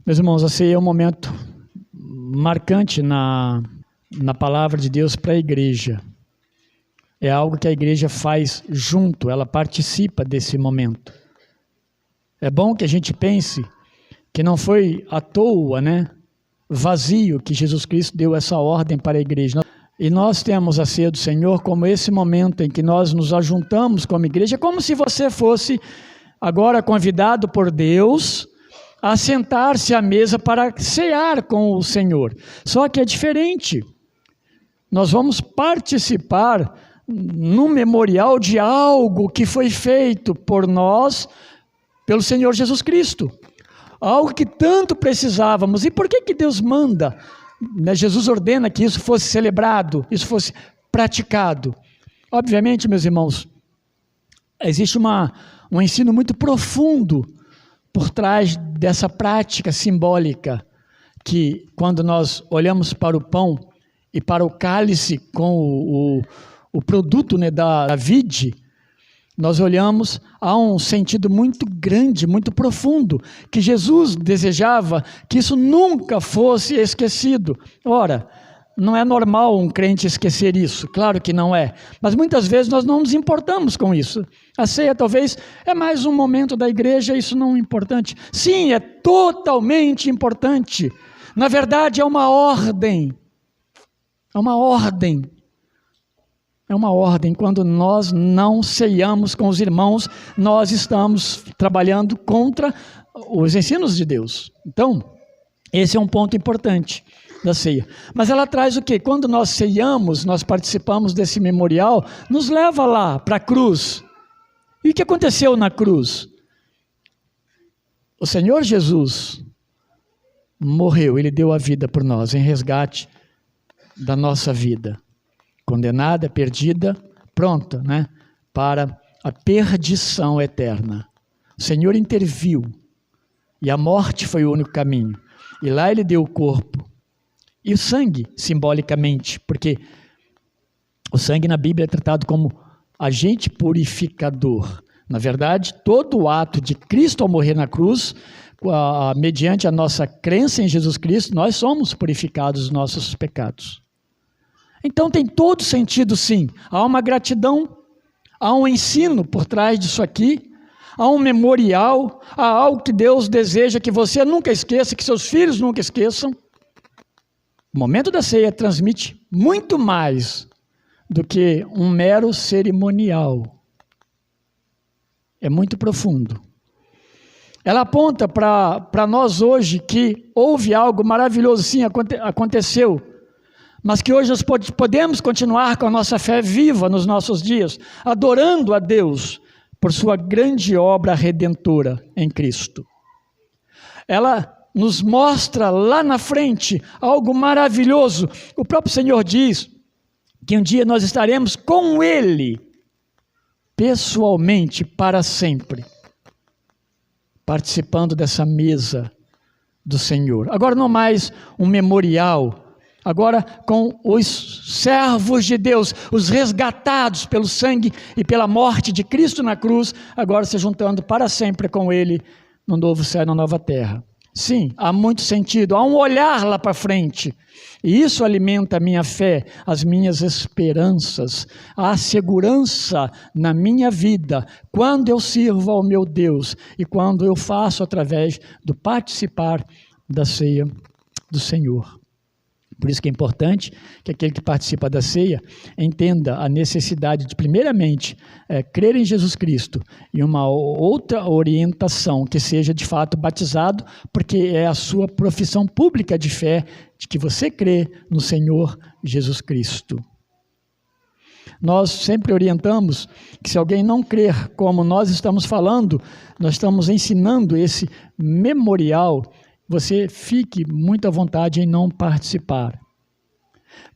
Meus irmãos, a ceia é um momento marcante na palavra de Deus para a igreja. É algo que a igreja faz junto, ela participa desse momento. É bom que a gente pense que não foi à toa, vazio, que Jesus Cristo deu essa ordem para a igreja. E nós temos a ceia do Senhor como esse momento em que nós nos ajuntamos como igreja, como se você fosse agora convidado por Deus a sentar-se à mesa para cear com o Senhor. Só que é diferente. Nós vamos participar no memorial de algo que foi feito por nós, pelo Senhor Jesus Cristo. Algo que tanto precisávamos. E por que Deus manda? Jesus ordena que isso fosse celebrado, isso fosse praticado. Obviamente, meus irmãos, existe um ensino muito profundo por trás dessa prática simbólica, que quando nós olhamos para o pão e para o cálice com o produto da vide, nós olhamos a um sentido muito grande, muito profundo, que Jesus desejava que isso nunca fosse esquecido. Ora, não é normal um crente esquecer isso, claro que não é, mas muitas vezes nós não nos importamos com isso. A ceia talvez é mais um momento da igreja, isso não é importante. Sim, é totalmente importante. Na verdade, é uma ordem. É uma ordem. É uma ordem. Quando nós não ceiamos com os irmãos, nós estamos trabalhando contra os ensinos de Deus. Então, esse é um ponto importante da ceia. Mas ela traz o quê? Quando nós ceiamos, nós participamos desse memorial, nos leva lá para a cruz. E o que aconteceu na cruz? O Senhor Jesus morreu, Ele deu a vida por nós, em resgate da nossa vida. Condenada, perdida, pronta, para a perdição eterna. O Senhor interviu, e a morte foi o único caminho. E lá Ele deu o corpo. E o sangue, simbolicamente, porque o sangue na Bíblia é tratado como agente purificador. Na verdade, todo o ato de Cristo ao morrer na cruz, mediante a nossa crença em Jesus Cristo, nós somos purificados dos nossos pecados. Então tem todo sentido, sim. Há uma gratidão, há um ensino por trás disso aqui, há um memorial, há algo que Deus deseja que você nunca esqueça, que seus filhos nunca esqueçam. O momento da ceia transmite muito mais do que um mero cerimonial. É muito profundo. Ela aponta para nós hoje que houve algo maravilhoso, sim, aconteceu, mas que hoje nós podemos continuar com a nossa fé viva nos nossos dias, adorando a Deus por sua grande obra redentora em Cristo. Ela nos mostra lá na frente algo maravilhoso. O próprio Senhor diz que um dia nós estaremos com Ele, pessoalmente, para sempre, participando dessa mesa do Senhor. Agora não mais um memorial, agora com os servos de Deus, os resgatados pelo sangue e pela morte de Cristo na cruz, agora se juntando para sempre com Ele no novo céu e na nova terra. Sim, há muito sentido, há um olhar lá para frente, e isso alimenta a minha fé, as minhas esperanças, a segurança na minha vida, quando eu sirvo ao meu Deus e quando eu faço através do participar da ceia do Senhor. Por isso que é importante que aquele que participa da ceia entenda a necessidade de, primeiramente, crer em Jesus Cristo e uma outra orientação, que seja de fato batizado, porque é a sua profissão pública de fé, de que você crê no Senhor Jesus Cristo. Nós sempre orientamos que se alguém não crer como nós estamos falando, nós estamos ensinando esse memorial, você fique muito à vontade em não participar.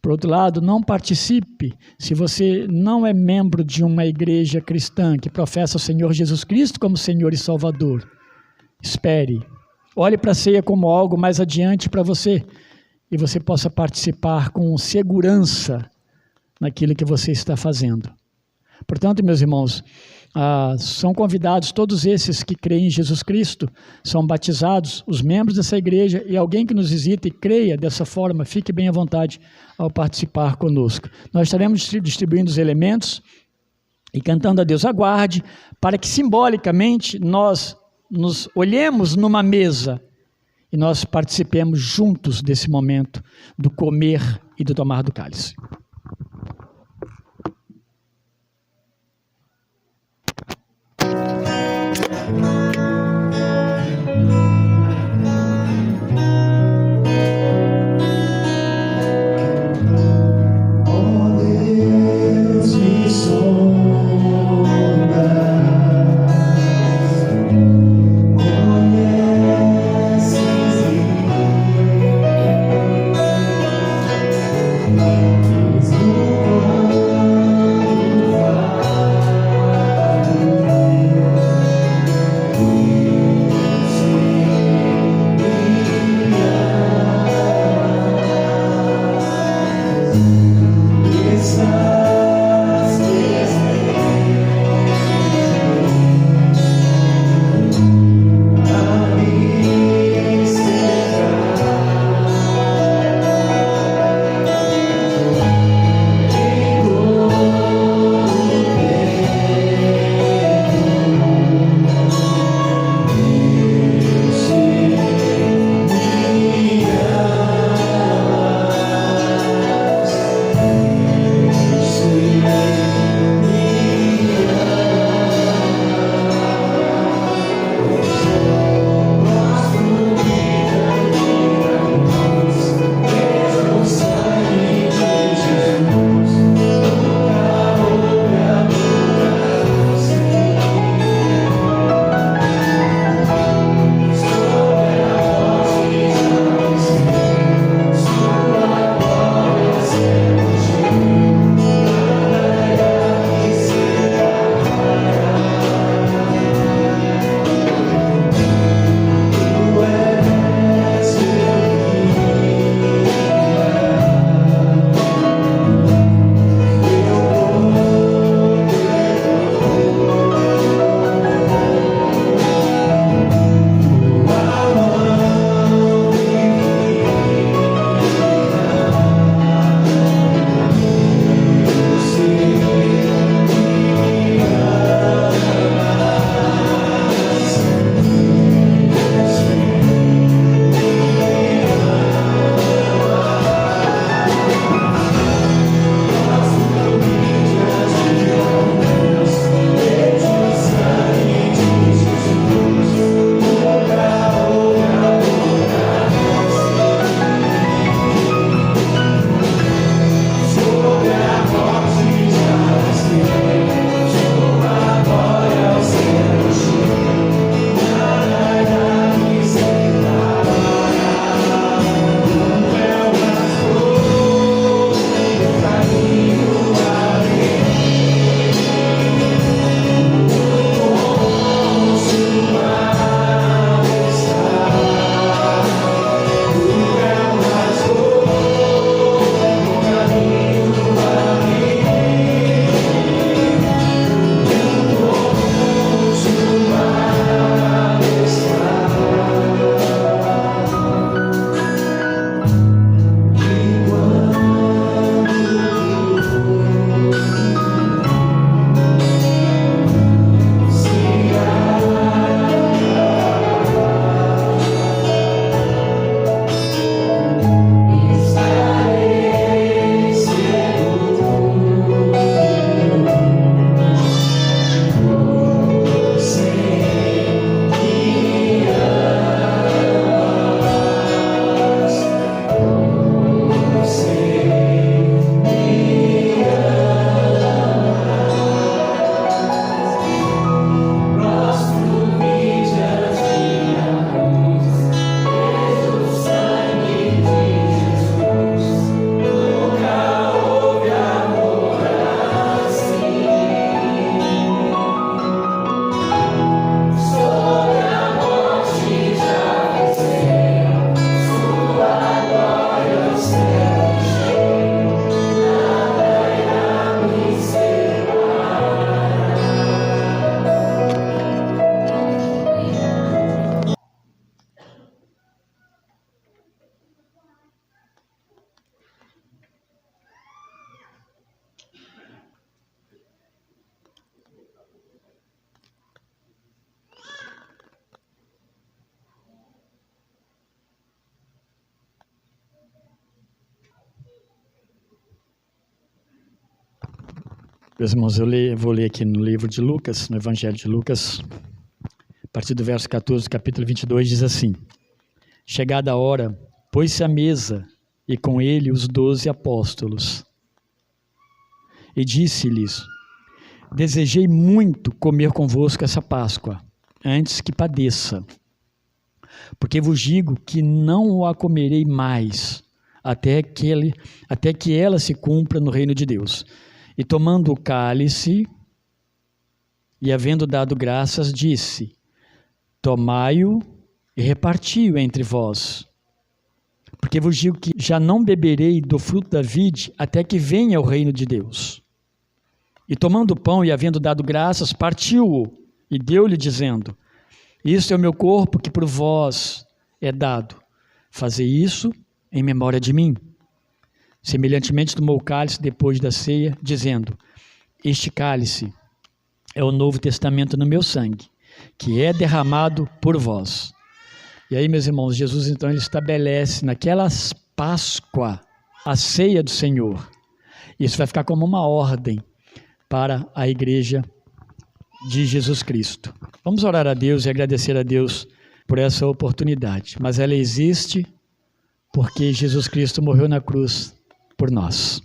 Por outro lado, não participe se você não é membro de uma igreja cristã que professa o Senhor Jesus Cristo como Senhor e Salvador. Espere. Olhe para a ceia como algo mais adiante para você e você possa participar com segurança naquilo que você está fazendo. Portanto, meus irmãos, são convidados, todos esses que creem em Jesus Cristo, são batizados, os membros dessa igreja, e alguém que nos visita e creia dessa forma, fique bem à vontade ao participar conosco. Nós estaremos distribuindo os elementos e cantando a Deus. Aguarde, para que simbolicamente nós nos olhemos numa mesa e nós participemos juntos desse momento do comer e do tomar do cálice. Meus irmãos, vou ler aqui no livro de Lucas, no Evangelho de Lucas, a partir do verso 14, capítulo 22, diz assim: Chegada a hora, pôs-se à mesa, e com ele os 12 apóstolos. E disse-lhes: Desejei muito comer convosco essa Páscoa, antes que padeça. Porque vos digo que não a comerei mais, até que ela se cumpra no reino de Deus. E tomando o cálice, e havendo dado graças, disse: Tomai-o e reparti-o entre vós. Porque vos digo que já não beberei do fruto da vide, até que venha o reino de Deus. E tomando o pão e havendo dado graças, partiu-o e deu-lhe, dizendo: Isto é o meu corpo que por vós é dado. Fazei isso em memória de mim. Semelhantemente tomou o cálice depois da ceia, dizendo: Este cálice é o novo testamento no meu sangue, que é derramado por vós. E aí, meus irmãos, Jesus então ele estabelece naquela Páscoa a ceia do Senhor. Isso vai ficar como uma ordem para a igreja de Jesus Cristo. Vamos orar a Deus e agradecer a Deus por essa oportunidade. Mas ela existe porque Jesus Cristo morreu na cruz por nós.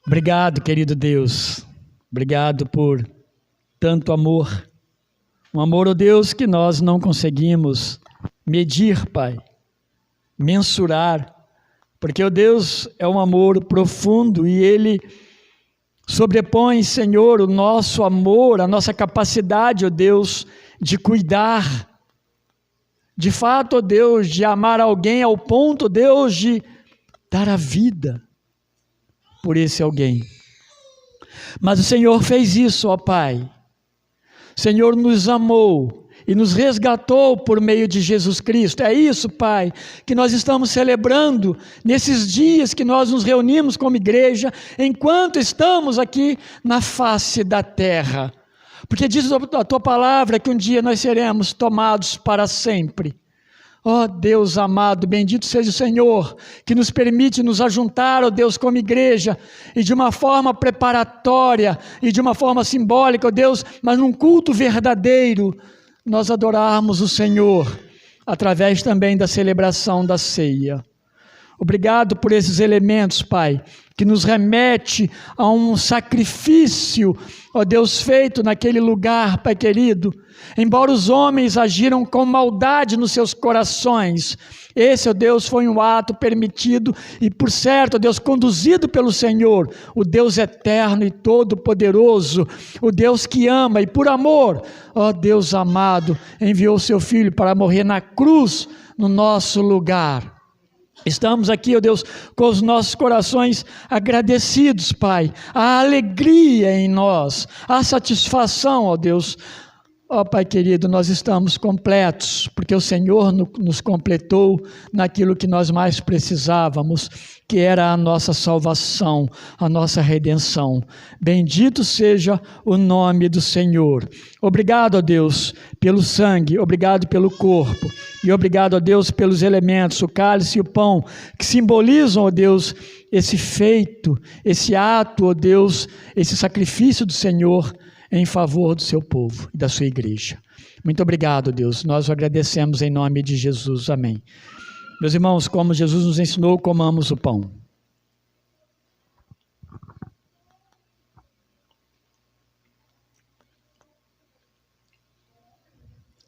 Obrigado, querido Deus. Obrigado por tanto amor. Um amor, ó Deus, que nós não conseguimos medir, Pai, mensurar, porque, ó Deus, é um amor profundo e Ele sobrepõe, Senhor, o nosso amor, a nossa capacidade, ó Deus, de cuidar. De fato, ó Deus, de amar alguém ao ponto, ó Deus, de dar a vida por esse alguém. Mas o Senhor fez isso, ó Pai. O Senhor nos amou e nos resgatou por meio de Jesus Cristo. É isso, Pai, que nós estamos celebrando nesses dias que nós nos reunimos como igreja, enquanto estamos aqui na face da terra. Porque diz a Tua palavra que um dia nós seremos tomados para sempre. Ó Deus amado, bendito seja o Senhor, que nos permite nos ajuntar, ó Deus, como igreja, e de uma forma preparatória, e de uma forma simbólica, ó Deus, mas num culto verdadeiro, nós adorarmos o Senhor, através também da celebração da ceia. Obrigado por esses elementos, Pai, que nos remete a um sacrifício, ó Deus, feito naquele lugar, Pai querido. Embora os homens agiram com maldade nos seus corações, esse, ó Deus, foi um ato permitido e, por certo, ó Deus, conduzido pelo Senhor, o Deus eterno e todo-poderoso, o Deus que ama e, por amor, ó Deus amado, enviou o seu Filho para morrer na cruz no nosso lugar. Estamos aqui, ó Deus, com os nossos corações agradecidos, Pai, a alegria em nós, a satisfação, ó Deus. Ó Pai querido, nós estamos completos, porque o Senhor nos completou naquilo que nós mais precisávamos, que era a nossa salvação, a nossa redenção. Bendito seja o nome do Senhor. Obrigado, ó Deus, pelo sangue, obrigado pelo corpo, e obrigado, ó Deus, pelos elementos, o cálice e o pão, que simbolizam, ó Deus, esse feito, esse ato, ó Deus, esse sacrifício do Senhor, em favor do seu povo e da sua igreja. Muito obrigado, Deus. Nós o agradecemos em nome de Jesus. Amém. Meus irmãos, como Jesus nos ensinou, comamos o pão.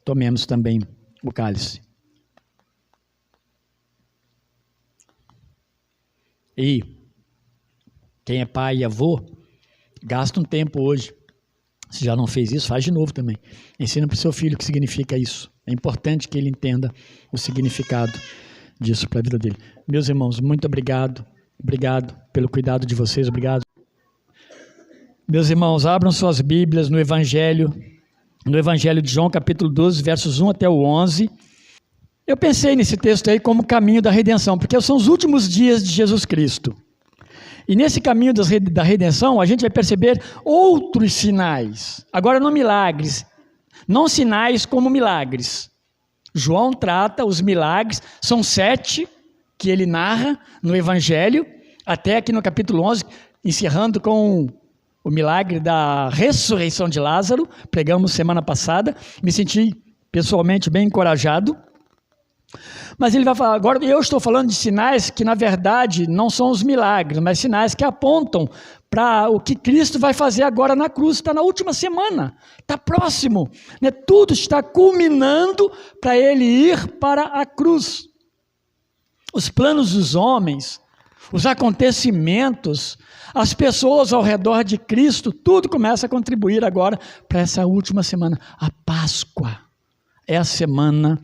Tomemos também o cálice. E quem é pai e avô, gasta um tempo hoje. Se já não fez isso, faz de novo também. Ensina para o seu filho o que significa isso. É importante que ele entenda o significado disso para a vida dele. Meus irmãos, muito obrigado. Obrigado pelo cuidado de vocês. Obrigado. Meus irmãos, abram suas Bíblias no Evangelho de João, capítulo 12, versos 1 até o 11. Eu pensei nesse texto aí como caminho da redenção, porque são os últimos dias de Jesus Cristo. E nesse caminho da redenção, a gente vai perceber outros sinais. Agora, não milagres, não sinais como milagres. João trata os milagres, são 7 que ele narra no Evangelho, até aqui no capítulo 11, encerrando com o milagre da ressurreição de Lázaro, pregamos semana passada, me senti pessoalmente bem encorajado. Mas ele vai falar, agora eu estou falando de sinais que na verdade não são os milagres, mas sinais que apontam para o que Cristo vai fazer agora na cruz. Está na última semana, está próximo, né? Tudo está culminando para ele ir para a cruz. Os planos dos homens, os acontecimentos, as pessoas ao redor de Cristo, tudo começa a contribuir agora para essa última semana. A Páscoa é a semana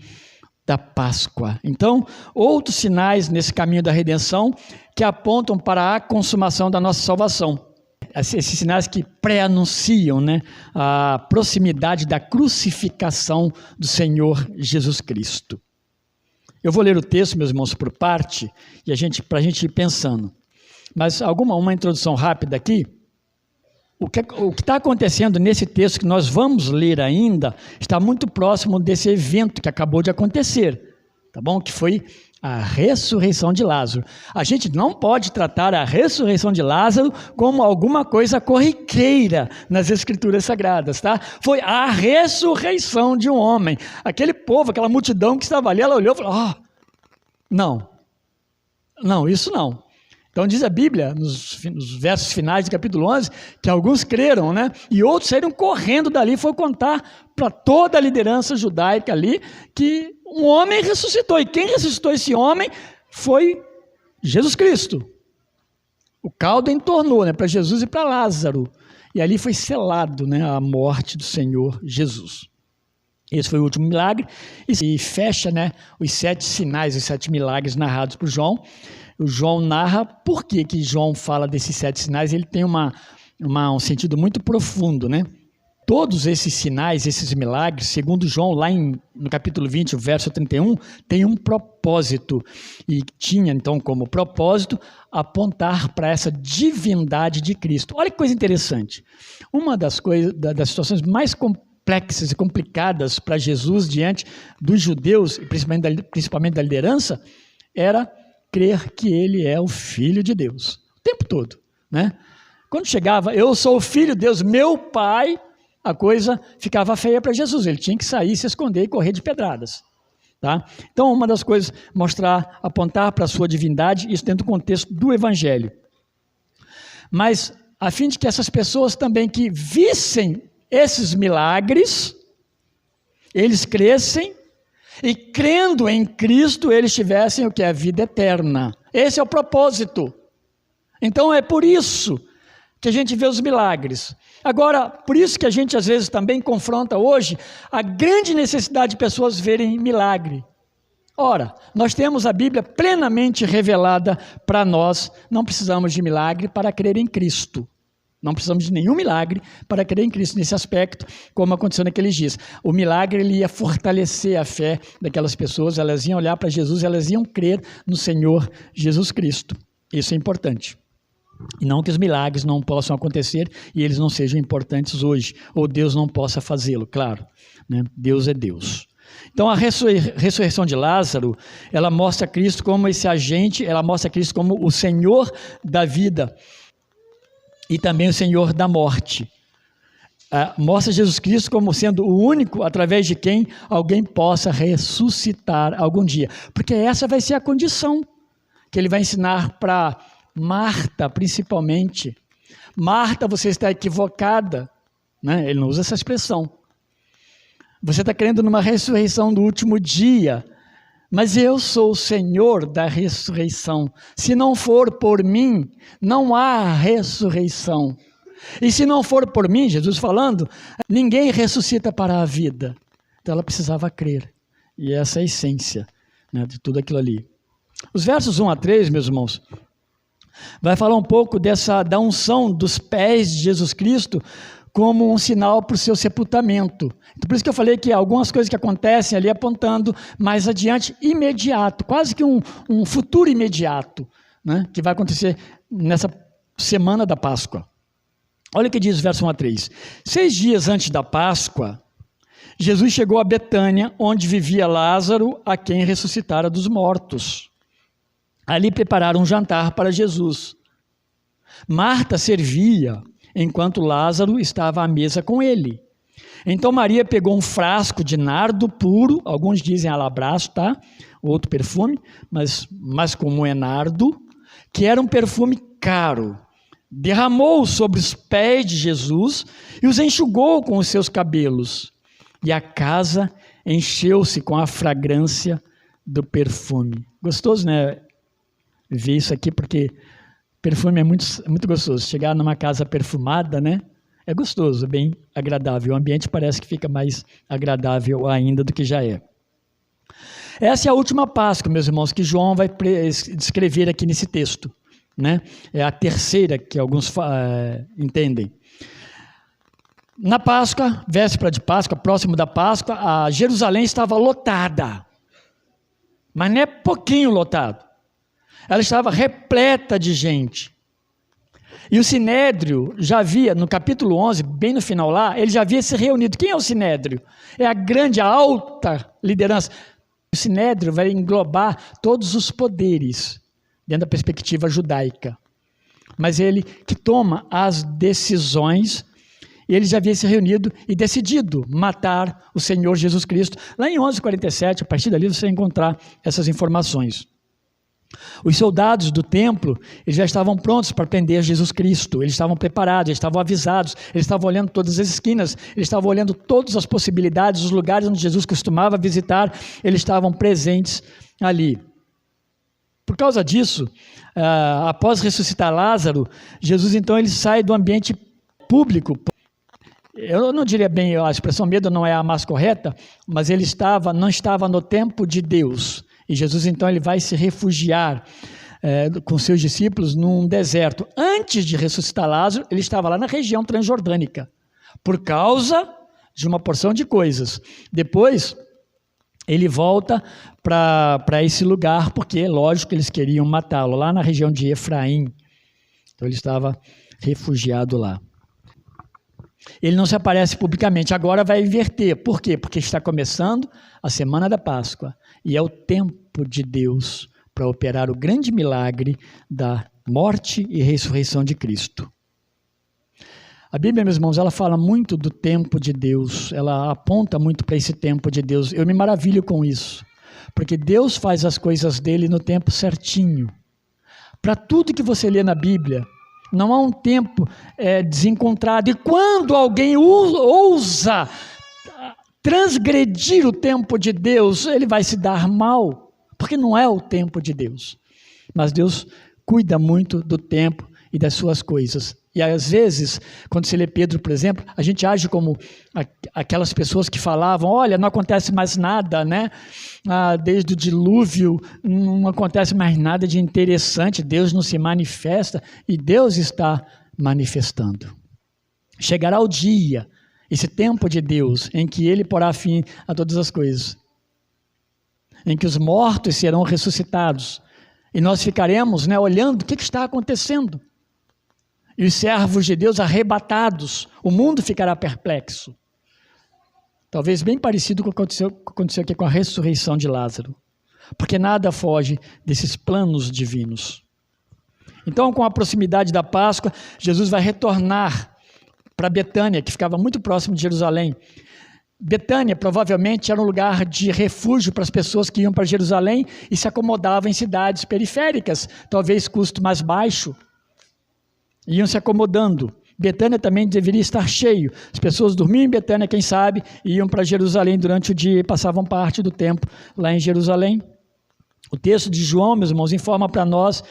da Páscoa. Então, outros sinais nesse caminho da redenção que apontam para a consumação da nossa salvação. Esses sinais que pré-anunciam, né, a proximidade da crucificação do Senhor Jesus Cristo. Eu vou ler o texto, meus irmãos, por parte, e para a gente ir pensando. Mas uma introdução rápida aqui. O que está acontecendo nesse texto que nós vamos ler ainda, está muito próximo desse evento que acabou de acontecer, tá bom? Que foi a ressurreição de Lázaro. A gente não pode tratar a ressurreição de Lázaro como alguma coisa corriqueira nas Escrituras Sagradas, tá? Foi a ressurreição de um homem. Aquele povo, aquela multidão que estava ali, ela olhou e falou, não, isso não. Então diz a Bíblia, nos versos finais do capítulo 11, que alguns creram, né? E outros saíram correndo dali, foi contar para toda a liderança judaica ali, que um homem ressuscitou. E quem ressuscitou esse homem foi Jesus Cristo. O caldo entornou, né, para Jesus e para Lázaro. E ali foi selado, né, a morte do Senhor Jesus. Esse foi o último milagre. E fecha, né, os 7 sinais, os 7 milagres narrados por João. O João narra por que João fala desses 7 sinais. Ele tem um sentido muito profundo, né? Todos esses sinais, esses milagres, segundo João, lá no capítulo 20, o verso 31, tem um propósito. E tinha, então, como propósito, apontar para essa divindade de Cristo. Olha que coisa interessante. Uma das situações mais complexas e complicadas para Jesus diante dos judeus, e principalmente da liderança, era crer que ele é o Filho de Deus, o tempo todo, né? Quando chegava, eu sou o Filho de Deus, meu Pai, a coisa ficava feia para Jesus, ele tinha que sair, se esconder e correr de pedradas, tá? Então, uma das coisas, apontar para a sua divindade, isso dentro do contexto do Evangelho. Mas, a fim de que essas pessoas também que vissem esses milagres, eles crescem, e crendo em Cristo, eles tivessem o que é a vida eterna. Esse é o propósito. Então é por isso que a gente vê os milagres. Agora, por isso que a gente às vezes também confronta hoje a grande necessidade de pessoas verem milagre. Ora, nós temos a Bíblia plenamente revelada para nós, não precisamos de milagre para crer em Cristo. Não precisamos de nenhum milagre para crer em Cristo nesse aspecto, como aconteceu naqueles dias. O milagre ele ia fortalecer a fé daquelas pessoas, elas iam olhar para Jesus, elas iam crer no Senhor Jesus Cristo. Isso é importante. E não que os milagres não possam acontecer e eles não sejam importantes hoje, ou Deus não possa fazê-lo, claro, né? Deus é Deus. Então a ressurreição de Lázaro, ela mostra Cristo como esse agente, ela mostra Cristo como o Senhor da vida, e também o Senhor da morte. Mostra Jesus Cristo como sendo o único através de quem alguém possa ressuscitar algum dia. Porque essa vai ser a condição que ele vai ensinar para Marta, principalmente. Marta, você está equivocada, né? Ele não usa essa expressão. Você está crendo numa ressurreição do último dia, mas eu sou o Senhor da ressurreição. Se não for por mim, não há ressurreição. E se não for por mim, Jesus falando, ninguém ressuscita para a vida. Então ela precisava crer. E essa é a essência, né, de tudo aquilo ali. Os versos 1 a 3, meus irmãos, vai falar um pouco da unção dos pés de Jesus Cristo como um sinal para o seu sepultamento. Então, por isso que eu falei que algumas coisas que acontecem ali apontando mais adiante, imediato, quase que um futuro imediato, né, que vai acontecer nessa semana da Páscoa. Olha o que diz o verso 1 a 3. 6 dias antes da Páscoa, Jesus chegou a Betânia, onde vivia Lázaro, a quem ressuscitara dos mortos. Ali prepararam um jantar para Jesus. Marta servia, enquanto Lázaro estava à mesa com ele. Então Maria pegou um frasco de nardo puro, alguns dizem alabastro, tá? Outro perfume, mas mais comum é nardo, que era um perfume caro. Derramou sobre os pés de Jesus e os enxugou com os seus cabelos. E a casa encheu-se com a fragrância do perfume. Gostoso, né? Ver isso aqui, porque perfume é muito gostoso. Chegar numa casa perfumada, né? É gostoso, bem agradável. O ambiente parece que fica mais agradável ainda do que já é. Essa é a última Páscoa, meus irmãos, que João vai descrever aqui nesse texto, né? É a terceira que alguns entendem. Na Páscoa, véspera de Páscoa, próximo da Páscoa, a Jerusalém estava lotada, mas não é pouquinho lotado. Ela estava repleta de gente. E o Sinédrio já havia, no capítulo 11, bem no final lá, ele já havia se reunido. Quem é o Sinédrio? É a grande, a alta liderança. O Sinédrio vai englobar todos os poderes, dentro da perspectiva judaica. Mas ele que toma as decisões, ele já havia se reunido e decidido matar o Senhor Jesus Cristo. Lá em 11:47, a partir dali você vai encontrar essas informações. Os soldados do templo, eles já estavam prontos para prender Jesus Cristo, eles estavam preparados, eles estavam avisados, eles estavam olhando todas as esquinas, eles estavam olhando todas as possibilidades, os lugares onde Jesus costumava visitar, eles estavam presentes ali. Por causa disso, após ressuscitar Lázaro, Jesus então ele sai do ambiente público. Eu não diria bem, a expressão medo não é a mais correta, mas ele não estava no tempo de Deus. E Jesus, então, ele vai se refugiar com seus discípulos num deserto. Antes de ressuscitar Lázaro, ele estava lá na região transjordânica, por causa de uma porção de coisas. Depois, ele volta para esse lugar, porque, lógico, eles queriam matá-lo, lá na região de Efraim. Então, ele estava refugiado lá. Ele não se aparece publicamente, agora vai inverter. Por quê? Porque está começando a semana da Páscoa e é o tempo de Deus para operar o grande milagre da morte e ressurreição de Cristo. A Bíblia, meus irmãos, ela fala muito do tempo de Deus, ela aponta muito para esse tempo de Deus. Eu me maravilho com isso, porque Deus faz as coisas dele no tempo certinho. Para tudo que você lê na Bíblia, não há um tempo desencontrado. E quando alguém ousa transgredir o tempo de Deus, ele vai se dar mal, porque não é o tempo de Deus. Mas Deus cuida muito do tempo e das suas coisas. E às vezes, quando se lê Pedro, por exemplo, a gente age como aquelas pessoas que falavam, olha, não acontece mais nada, né? Desde o dilúvio não acontece mais nada de interessante, Deus não se manifesta, e Deus está manifestando. Chegará o dia, esse tempo de Deus, em que Ele porá fim a todas as coisas, em que os mortos serão ressuscitados, e nós ficaremos, né, olhando o que está acontecendo. E os servos de Deus arrebatados, o mundo ficará perplexo. Talvez bem parecido com o que aconteceu aqui com a ressurreição de Lázaro. Porque nada foge desses planos divinos. Então, com a proximidade da Páscoa, Jesus vai retornar para Betânia, que ficava muito próximo de Jerusalém. Betânia provavelmente era um lugar de refúgio para as pessoas que iam para Jerusalém e se acomodavam em cidades periféricas, talvez custo mais baixo. Iam se acomodando. Betânia também deveria estar cheio. As pessoas dormiam em Betânia, quem sabe, e iam para Jerusalém durante o dia e passavam parte do tempo lá em Jerusalém. O texto de João, meus irmãos, informa para nós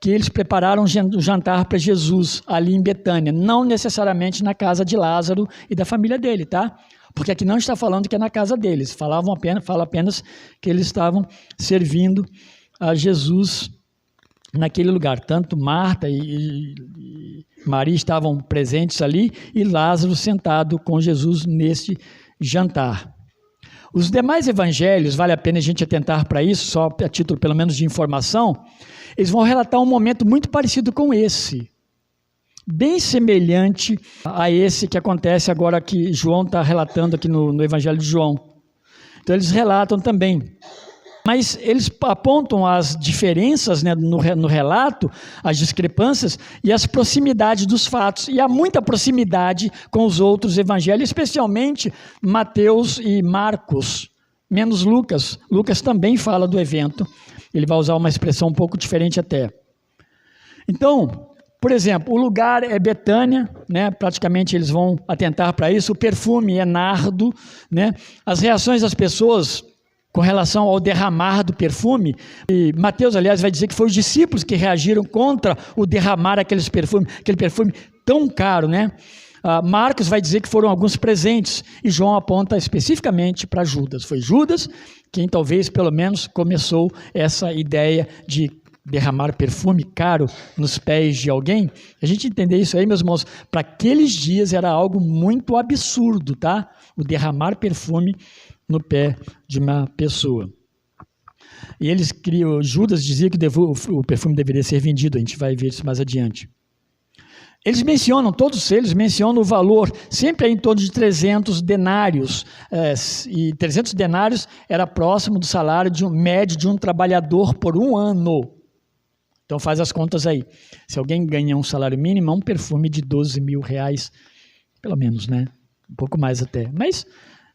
que eles prepararam um jantar para Jesus ali em Betânia, não necessariamente na casa de Lázaro e da família dele, tá? Porque aqui não está falando que é na casa deles, fala apenas que eles estavam servindo a Jesus naquele lugar. Tanto Marta e Maria estavam presentes ali e Lázaro sentado com Jesus nesse jantar. Os demais evangelhos, vale a pena a gente atentar para isso, só a título pelo menos de informação, eles vão relatar um momento muito parecido com esse, bem semelhante a esse que acontece agora que João está relatando aqui no Evangelho de João. Então eles relatam também Mas eles apontam as diferenças, né, no relato, as discrepâncias e as proximidades dos fatos. E há muita proximidade com os outros evangelhos, especialmente Mateus e Marcos, menos Lucas. Lucas também fala do evento. Ele vai usar uma expressão um pouco diferente até. Então, por exemplo, o lugar é Betânia, né? Praticamente eles vão atentar para isso. O perfume é nardo, né? As reações das pessoas com relação ao derramar do perfume, e Mateus, aliás, vai dizer que foram os discípulos que reagiram contra o derramar aquele perfume tão caro, né? Marcos vai dizer que foram alguns presentes, e João aponta especificamente para Judas. Foi Judas quem talvez, pelo menos, começou essa ideia de derramar perfume caro nos pés de alguém. A gente entender isso aí, meus irmãos, para aqueles dias era algo muito absurdo, tá? O derramar perfume no pé de uma pessoa. E eles criam, Judas dizia que o perfume deveria ser vendido, a gente vai ver isso mais adiante. Todos eles mencionam o valor, sempre em torno de 300 denários, e 300 denários era próximo do salário médio de um trabalhador por um ano. Então faz as contas aí. Se alguém ganha um salário mínimo, um perfume de 12 mil reais, pelo menos, né? Um pouco mais até. Mas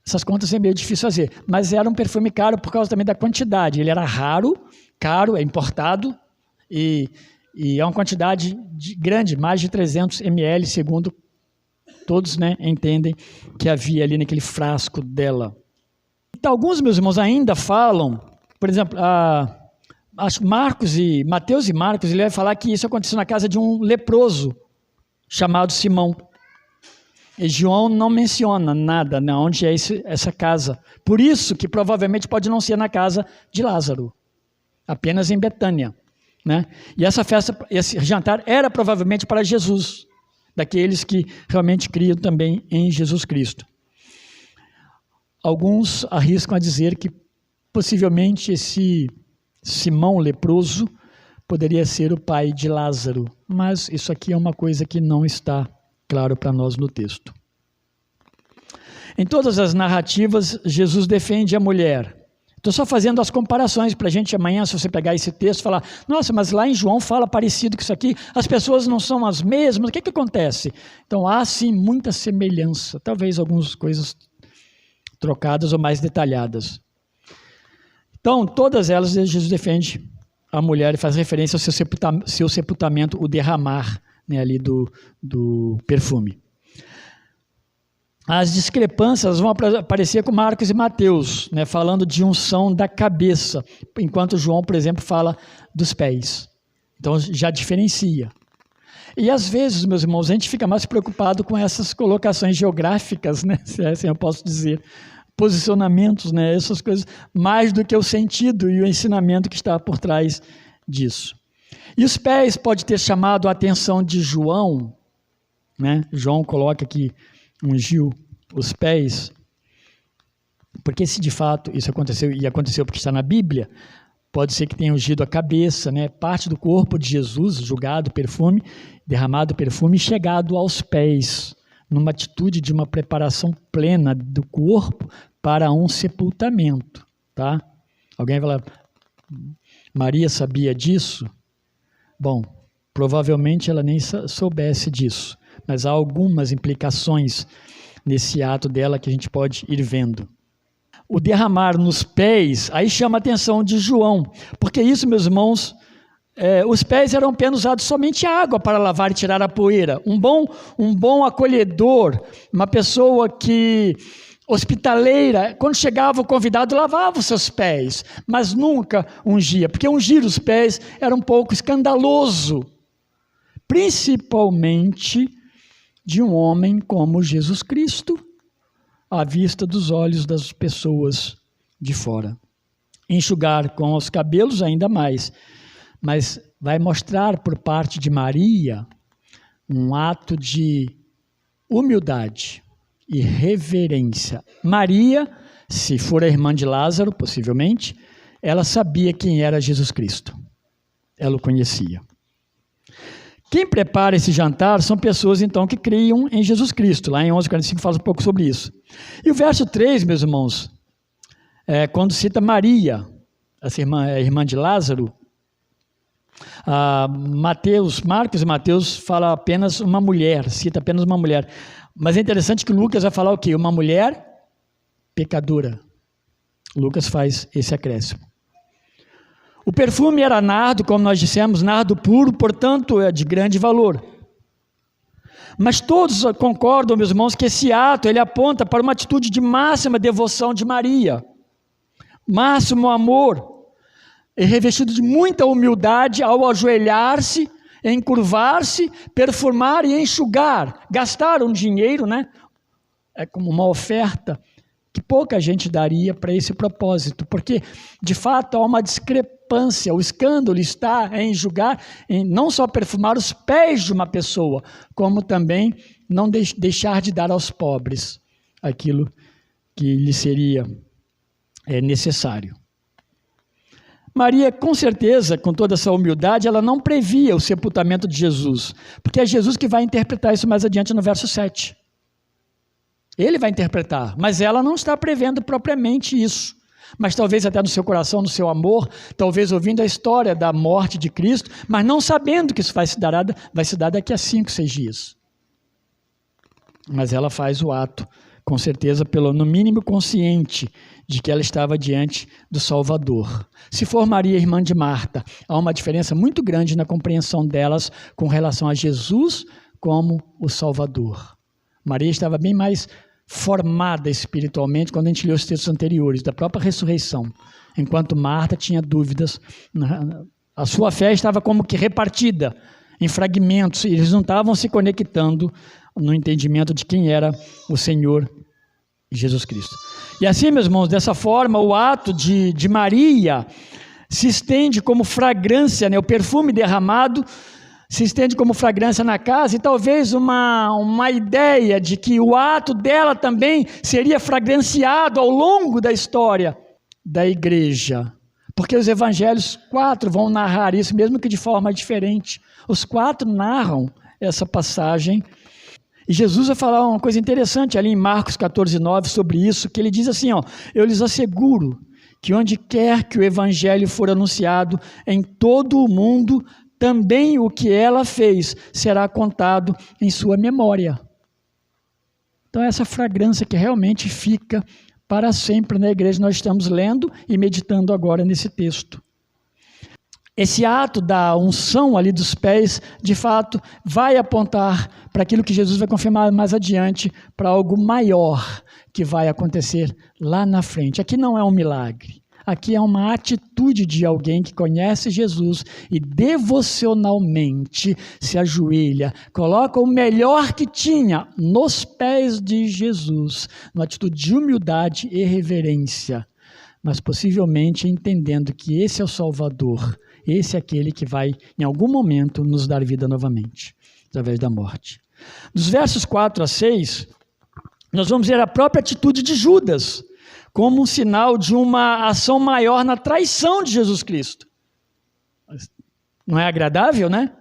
essas contas é meio difícil fazer. Mas era um perfume caro por causa também da quantidade. Ele era raro, caro, é importado, e é uma quantidade grande, mais de 300 ml, segundo todos, né, entendem que havia ali naquele frasco dela. Então, alguns meus irmãos ainda falam, por exemplo, Mateus e Marcos, ele vai falar que isso aconteceu na casa de um leproso chamado Simão. E João não menciona nada, né, onde é essa casa. Por isso que provavelmente pode não ser na casa de Lázaro, apenas em Betânia, né? E essa festa, esse jantar era provavelmente para Jesus, daqueles que realmente criam também em Jesus Cristo. Alguns arriscam a dizer que possivelmente esse Simão leproso poderia ser o pai de Lázaro, mas isso aqui é uma coisa que não está claro para nós no texto. Em todas as narrativas, Jesus defende a mulher. Estou só fazendo as comparações para a gente amanhã, se você pegar esse texto e falar, nossa, mas lá em João fala parecido com isso aqui, as pessoas não são as mesmas, o que acontece? Então há sim muita semelhança, talvez algumas coisas trocadas ou mais detalhadas. Então, todas elas, Jesus defende a mulher e faz referência ao seu sepultamento, o derramar, né, ali do perfume. As discrepâncias vão aparecer com Marcos e Mateus, né, falando de unção da cabeça, enquanto João, por exemplo, fala dos pés. Então, já diferencia. E, às vezes, meus irmãos, a gente fica mais preocupado com essas colocações geográficas, né, se assim eu posso dizer, posicionamentos, né, essas coisas, mais do que o sentido e o ensinamento que está por trás disso. E os pés pode ter chamado a atenção de João, né? João coloca aqui, ungiu os pés, porque se de fato isso aconteceu, e aconteceu porque está na Bíblia, pode ser que tenha ungido a cabeça, né? Parte do corpo de Jesus, julgado perfume, derramado perfume, e chegado aos pés, numa atitude de uma preparação plena do corpo para um sepultamento, tá? Alguém vai falar, Maria sabia disso? Bom, provavelmente ela nem soubesse disso, mas há algumas implicações nesse ato dela que a gente pode ir vendo. O derramar nos pés, aí chama a atenção de João, porque isso, meus irmãos, os pés eram apenas usados somente água para lavar e tirar a poeira. Um bom acolhedor, uma pessoa que hospitaleira, quando chegava o convidado, lavava os seus pés, mas nunca ungia, porque ungir os pés era um pouco escandaloso, principalmente de um homem como Jesus Cristo, à vista dos olhos das pessoas de fora. Enxugar com os cabelos ainda mais, mas vai mostrar por parte de Maria um ato de humildade e reverência. Maria, se for a irmã de Lázaro, possivelmente, ela sabia quem era Jesus Cristo. Ela o conhecia. Quem prepara esse jantar são pessoas, então, que criam em Jesus Cristo. Lá em 11:45 fala um pouco sobre isso. E o verso 3, meus irmãos, quando cita Maria, essa irmã é a irmã de Lázaro. Marcos e Mateus falam apenas uma mulher, cita apenas uma mulher. Mas é interessante que Lucas vai falar o quê? Uma mulher pecadora. Lucas faz esse acréscimo. O perfume era nardo, como nós dissemos, nardo puro, portanto é de grande valor. Mas todos concordam, meus irmãos, que esse ato ele aponta para uma atitude de máxima devoção de Maria, máximo amor, e revestido de muita humildade ao ajoelhar-se, encurvar-se, perfumar e enxugar, gastar um dinheiro, né? É como uma oferta que pouca gente daria para esse propósito, porque de fato há uma discrepância, o escândalo está em enxugar, em não só perfumar os pés de uma pessoa, como também não deixar de dar aos pobres aquilo que lhe seria necessário. Maria, com certeza, com toda essa humildade, ela não previa o sepultamento de Jesus, porque é Jesus que vai interpretar isso mais adiante no verso 7. Ele vai interpretar, mas ela não está prevendo propriamente isso. Mas talvez até no seu coração, no seu amor, talvez ouvindo a história da morte de Cristo, mas não sabendo que isso vai se dar daqui a 5, 6 dias. Mas ela faz o ato, com certeza, no mínimo consciente de que ela estava diante do Salvador. Se for Maria, irmã de Marta, há uma diferença muito grande na compreensão delas com relação a Jesus como o Salvador. Maria estava bem mais formada espiritualmente quando a gente lê os textos anteriores, da própria ressurreição, enquanto Marta tinha dúvidas. A sua fé estava como que repartida em fragmentos, e eles não estavam se conectando no entendimento de quem era o Senhor Jesus Cristo. E assim, meus irmãos, dessa forma, o ato de Maria se estende como fragrância, né? O perfume derramado se estende como fragrância na casa, e talvez uma ideia de que o ato dela também seria fragranciado ao longo da história da igreja, porque os evangelhos 4 vão narrar isso, mesmo que de forma diferente. Os 4 narram essa passagem, e Jesus vai falar uma coisa interessante ali em Marcos 14:9 sobre isso, que ele diz assim, eu lhes asseguro que onde quer que o evangelho for anunciado em todo o mundo, também o que ela fez será contado em sua memória. Então essa fragrância que realmente fica para sempre na igreja, nós estamos lendo e meditando agora nesse texto. Esse ato da unção ali dos pés, de fato, vai apontar para aquilo que Jesus vai confirmar mais adiante, para algo maior que vai acontecer lá na frente. Aqui não é um milagre. Aqui é uma atitude de alguém que conhece Jesus e devocionalmente se ajoelha, coloca o melhor que tinha nos pés de Jesus, numa atitude de humildade e reverência, mas possivelmente entendendo que esse é o Salvador, esse é aquele que vai, em algum momento, nos dar vida novamente, através da morte. Dos versos 4 a 6, nós vamos ver a própria atitude de Judas, como um sinal de uma ação maior na traição de Jesus Cristo. Não é agradável, né?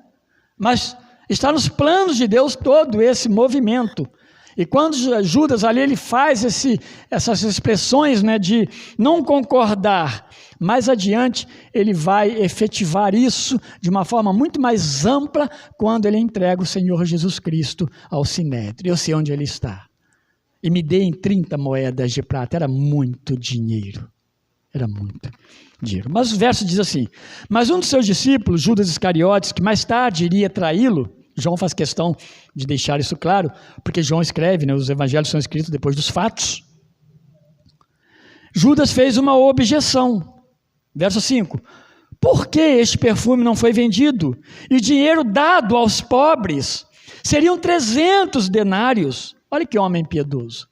Mas está nos planos de Deus todo esse movimento. E quando Judas ali ele faz essas expressões, né, de não concordar, mais adiante ele vai efetivar isso de uma forma muito mais ampla quando ele entrega o Senhor Jesus Cristo ao Sinédrio. Eu sei onde ele está. E me deem 30 moedas de prata. Era muito dinheiro. Era muito dinheiro. Mas o verso diz assim: mas um dos seus discípulos, Judas Iscariotes, que mais tarde iria traí-lo, João faz questão de deixar isso claro, porque João escreve, né, os evangelhos são escritos depois dos fatos. Judas fez uma objeção. Verso 5. Por que este perfume não foi vendido e o dinheiro dado aos pobres? Seriam 300 denários. Olha que homem piedoso.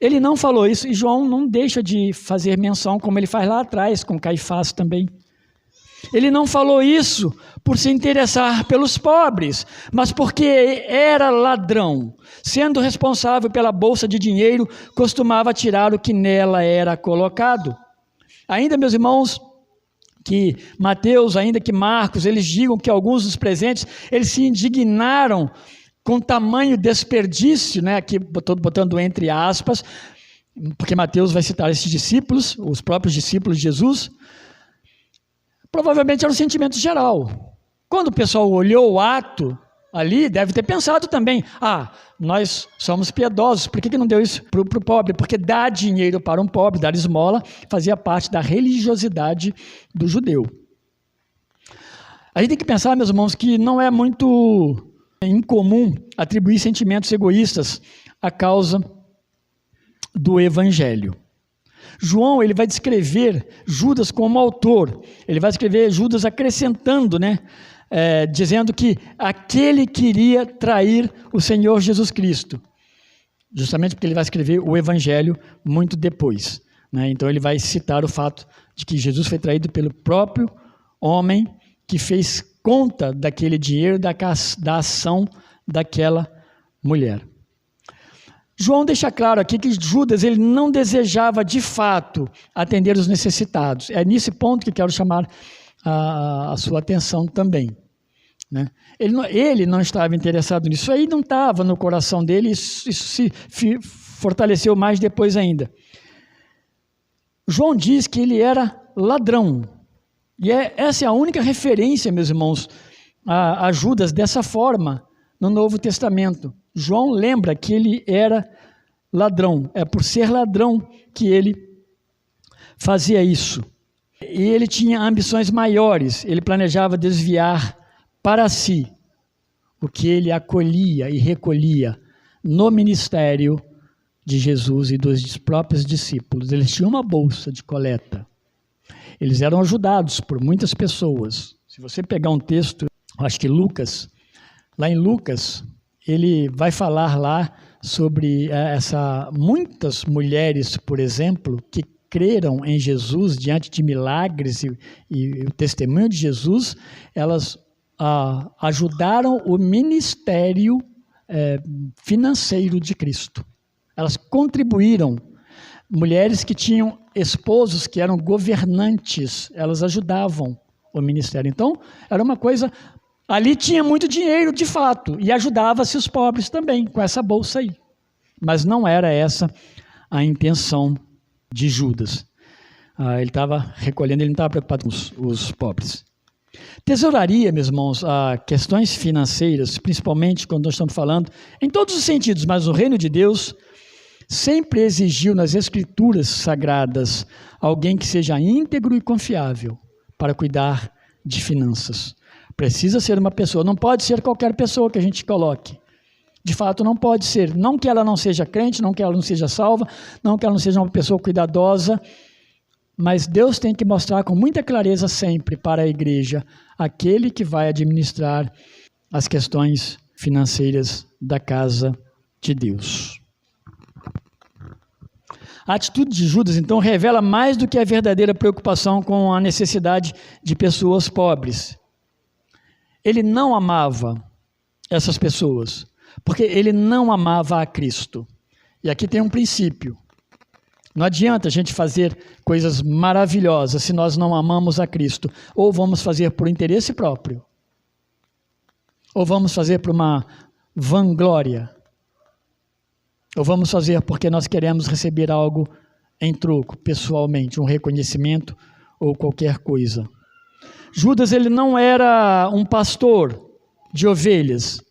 Ele não falou isso, e João não deixa de fazer menção, como ele faz lá atrás, com Caifás também. Ele não falou isso por se interessar pelos pobres, mas porque era ladrão. Sendo responsável pela bolsa de dinheiro, costumava tirar o que nela era colocado. Ainda, meus irmãos, que Mateus, ainda que Marcos, eles digam que alguns dos presentes, eles se indignaram com tamanho desperdício, né? Aqui botando entre aspas, porque Mateus vai citar esses discípulos, os próprios discípulos de Jesus, provavelmente era um sentimento geral. Quando o pessoal olhou o ato ali, deve ter pensado também, nós somos piedosos, por que não deu isso para o pobre? Porque dar dinheiro para um pobre, dar esmola, fazia parte da religiosidade do judeu. A gente tem que pensar, meus irmãos, que não é muito incomum atribuir sentimentos egoístas à causa do Evangelho. João, ele vai descrever Judas como autor, ele vai descrever Judas acrescentando, dizendo que aquele queria trair o Senhor Jesus Cristo, justamente porque ele vai escrever o Evangelho muito depois, Então ele vai citar o fato de que Jesus foi traído pelo próprio homem que fez conta daquele dinheiro, da ação daquela mulher. João deixa claro aqui que Judas ele não desejava de fato atender os necessitados. É nesse ponto que quero chamar a sua atenção também. Ele não estava interessado nisso. Isso aí não estava no coração dele, isso se fortaleceu mais depois ainda. João diz que ele era ladrão. E essa é a única referência, meus irmãos, a Judas dessa forma no Novo Testamento. João lembra que ele era ladrão. É por ser ladrão que ele fazia isso. E ele tinha ambições maiores. Ele planejava desviar para si o que ele acolhia e recolhia no ministério de Jesus e dos próprios discípulos. Eles tinham uma bolsa de coleta. Eles eram ajudados por muitas pessoas. Se você pegar um texto, acho que Lucas, lá em Lucas, ele vai falar lá sobre muitas mulheres, por exemplo, que creram em Jesus diante de milagres e o testemunho de Jesus, elas ajudaram o ministério financeiro de Cristo. Elas contribuíram. Mulheres que tinham esposos que eram governantes, elas ajudavam o ministério. Então, era uma coisa... Ali tinha muito dinheiro, de fato, e ajudava-se os pobres também, com essa bolsa aí. Mas não era essa a intenção de Judas. Ele estava recolhendo, ele não estava preocupado com os pobres. Tesouraria, meus irmãos, questões financeiras, principalmente quando nós estamos falando, em todos os sentidos, mas no reino de Deus, sempre exigiu nas Escrituras sagradas alguém que seja íntegro e confiável para cuidar de finanças. Precisa ser uma pessoa, não pode ser qualquer pessoa que a gente coloque. De fato, não pode ser. Não que ela não seja crente, não que ela não seja salva, não que ela não seja uma pessoa cuidadosa, mas Deus tem que mostrar com muita clareza sempre para a igreja aquele que vai administrar as questões financeiras da casa de Deus. A atitude de Judas, então, revela mais do que a verdadeira preocupação com a necessidade de pessoas pobres. Ele não amava essas pessoas, porque ele não amava a Cristo. E aqui tem um princípio. Não adianta a gente fazer coisas maravilhosas se nós não amamos a Cristo. Ou vamos fazer por interesse próprio, ou vamos fazer por uma vanglória, ou vamos fazer porque nós queremos receber algo em troco, pessoalmente, um reconhecimento ou qualquer coisa. Judas, ele não era um pastor de ovelhas,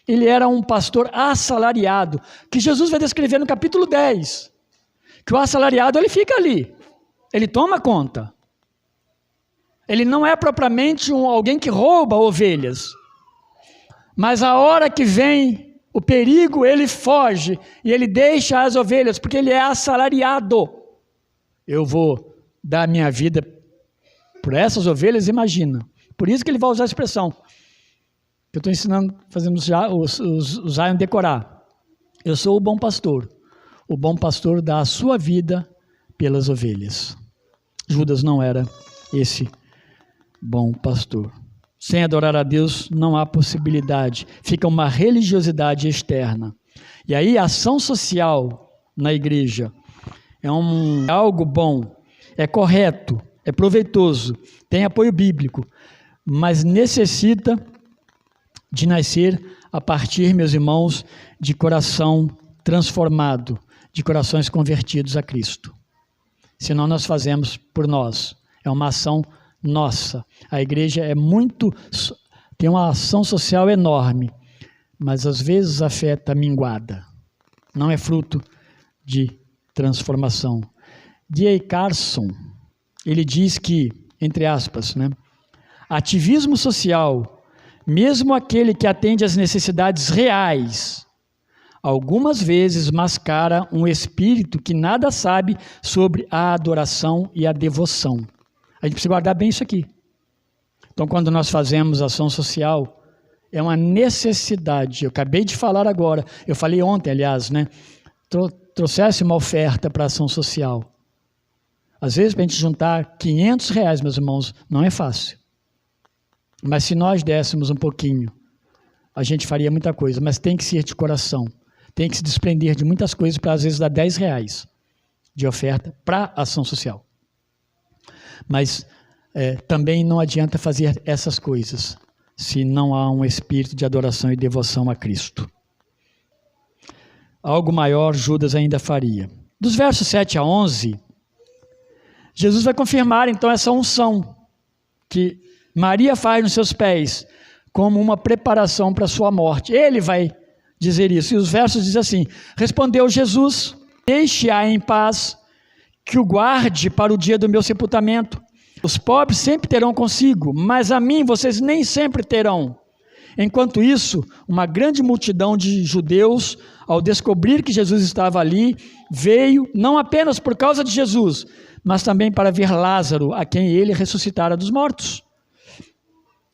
ele era um pastor assalariado, que Jesus vai descrever no capítulo 10, que o assalariado ele fica ali, ele toma conta, ele não é propriamente alguém que rouba ovelhas, mas a hora que vem o perigo, ele foge e ele deixa as ovelhas, porque ele é assalariado. Eu vou dar minha vida por essas ovelhas, imagina. Por isso que ele vai usar a expressão, que eu estou ensinando, fazendo os Zion decorar. Eu sou o bom pastor. O bom pastor dá a sua vida pelas ovelhas. Judas não era esse bom pastor. Sem adorar a Deus não há possibilidade. Fica uma religiosidade externa. E aí a ação social na igreja é algo bom, é correto, é proveitoso, tem apoio bíblico, mas necessita de nascer a partir, meus irmãos, de coração transformado, de corações convertidos a Cristo. Senão nós fazemos por nós. É uma ação nossa. A igreja tem uma ação social enorme, mas às vezes a fé está minguada. Não é fruto de transformação. D.A. Carson, ele diz que, entre aspas, ativismo social, mesmo aquele que atende às necessidades reais, algumas vezes mascara um espírito que nada sabe sobre a adoração e a devoção. A gente precisa guardar bem isso aqui. Então, quando nós fazemos ação social, é uma necessidade. Eu acabei de falar agora, eu falei ontem, aliás, trouxesse uma oferta para ação social. Às vezes, para a gente juntar R$500, meus irmãos, não é fácil. Mas se nós dessemos um pouquinho, a gente faria muita coisa, mas tem que ser de coração. Tem que se desprender de muitas coisas para, às vezes, dar R$10 de oferta para ação social. Mas também não adianta fazer essas coisas se não há um espírito de adoração e devoção a Cristo. Algo maior Judas ainda faria. Dos versos 7 a 11, Jesus vai confirmar então essa unção que Maria faz nos seus pés como uma preparação para a sua morte. Ele vai dizer isso. E os versos dizem assim: respondeu Jesus: deixe-a em paz, que o guarde para o dia do meu sepultamento. Os pobres sempre terão consigo, mas a mim vocês nem sempre terão. Enquanto isso, uma grande multidão de judeus, ao descobrir que Jesus estava ali, veio não apenas por causa de Jesus, mas também para ver Lázaro, a quem ele ressuscitara dos mortos.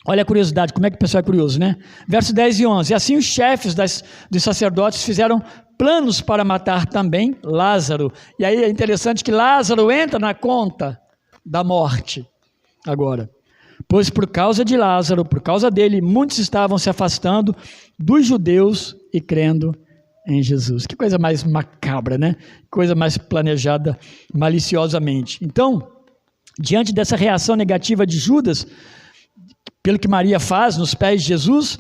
Olha a curiosidade, como é que o pessoal é curioso, né? Versos 10 e 11. E assim os chefes dos sacerdotes fizeram planos para matar também Lázaro. E aí é interessante que Lázaro entra na conta da morte agora. Pois por causa de Lázaro, por causa dele, muitos estavam se afastando dos judeus e crendo em Jesus. Que coisa mais macabra, né? Coisa mais planejada maliciosamente. Então, diante dessa reação negativa de Judas, pelo que Maria faz nos pés de Jesus,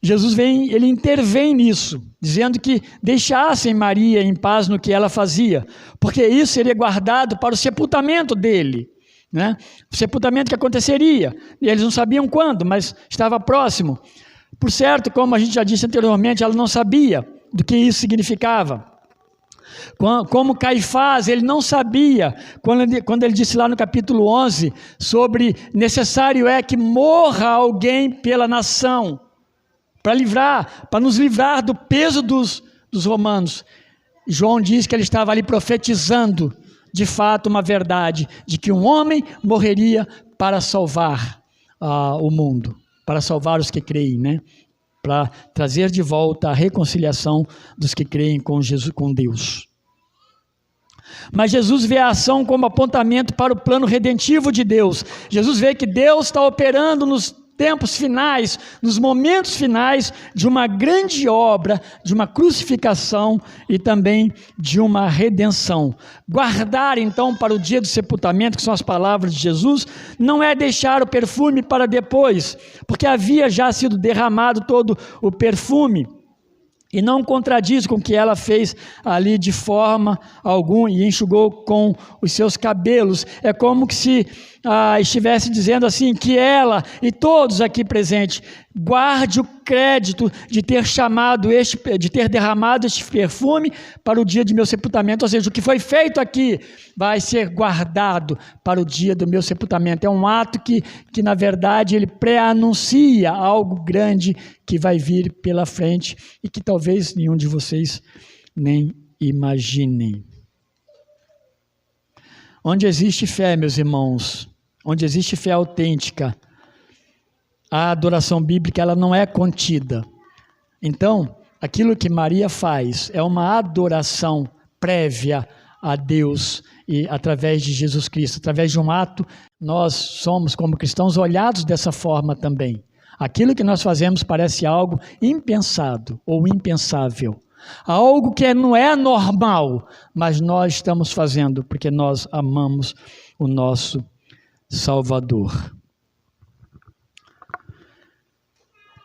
ele intervém nisso, dizendo que deixassem Maria em paz no que ela fazia, porque isso seria guardado para o sepultamento dele, o sepultamento que aconteceria, e eles não sabiam quando, mas estava próximo. Por certo, como a gente já disse anteriormente, ela não sabia do que isso significava. Como Caifás, ele não sabia, quando ele disse lá no capítulo 11, sobre necessário é que morra alguém pela nação, para nos livrar do peso dos romanos. João diz que ele estava ali profetizando, de fato, uma verdade, de que um homem morreria para salvar o mundo, para salvar os que creem, para trazer de volta a reconciliação dos que creem com Jesus, com Deus. Mas Jesus vê a ação como apontamento para o plano redentivo de Deus. Jesus vê que Deus está operando nos tempos finais, nos momentos finais de uma grande obra, de uma crucificação e também de uma redenção. Guardar então para o dia do sepultamento, que são as palavras de Jesus, não é deixar o perfume para depois, porque havia já sido derramado todo o perfume. E não contradiz com o que ela fez ali de forma alguma e enxugou com os seus cabelos. É como se estivesse dizendo assim, que ela e todos aqui presentes guarde o crédito de ter derramado este perfume para o dia de meu sepultamento. Ou seja, o que foi feito aqui vai ser guardado para o dia do meu sepultamento. É um ato que na verdade, ele pré-anuncia algo grande que vai vir pela frente e que talvez nenhum de vocês nem imaginem. Onde existe fé, meus irmãos, onde existe fé autêntica, a adoração bíblica ela não é contida. Então, aquilo que Maria faz é uma adoração prévia a Deus e através de Jesus Cristo, através de um ato, nós somos como cristãos olhados dessa forma também. Aquilo que nós fazemos parece algo impensado ou impensável, algo que não é normal, mas nós estamos fazendo porque nós amamos o nosso Salvador.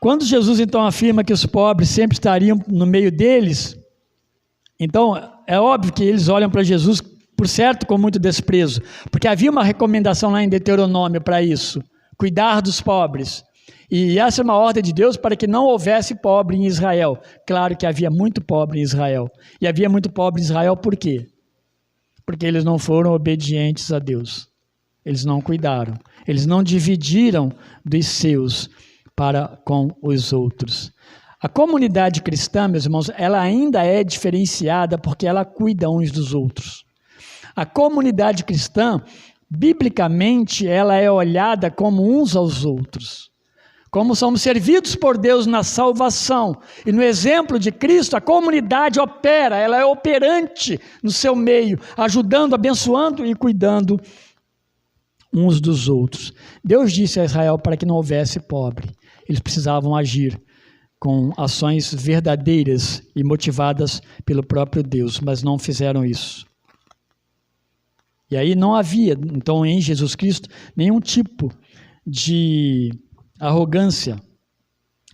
Quando Jesus então afirma que os pobres sempre estariam no meio deles, Então, é óbvio que eles olham para Jesus, por certo, com muito desprezo, porque havia uma recomendação lá em Deuteronômio para isso, cuidar dos pobres. E essa é uma ordem de Deus para que não houvesse pobre em Israel. Claro que havia muito pobre em Israel. E havia muito pobre em Israel por quê? Porque eles não foram obedientes a Deus. Eles não cuidaram. Eles não dividiram dos seus para com os outros. A comunidade cristã, meus irmãos, ela ainda é diferenciada porque ela cuida uns dos outros. A comunidade cristã, biblicamente, ela é olhada como uns aos outros. Como somos servidos por Deus na salvação. E no exemplo de Cristo, a comunidade opera, ela é operante no seu meio, ajudando, abençoando e cuidando uns dos outros. Deus disse a Israel para que não houvesse pobre. Eles precisavam agir com ações verdadeiras e motivadas pelo próprio Deus, mas não fizeram isso. E aí não havia, então, em Jesus Cristo, nenhum tipo de arrogância,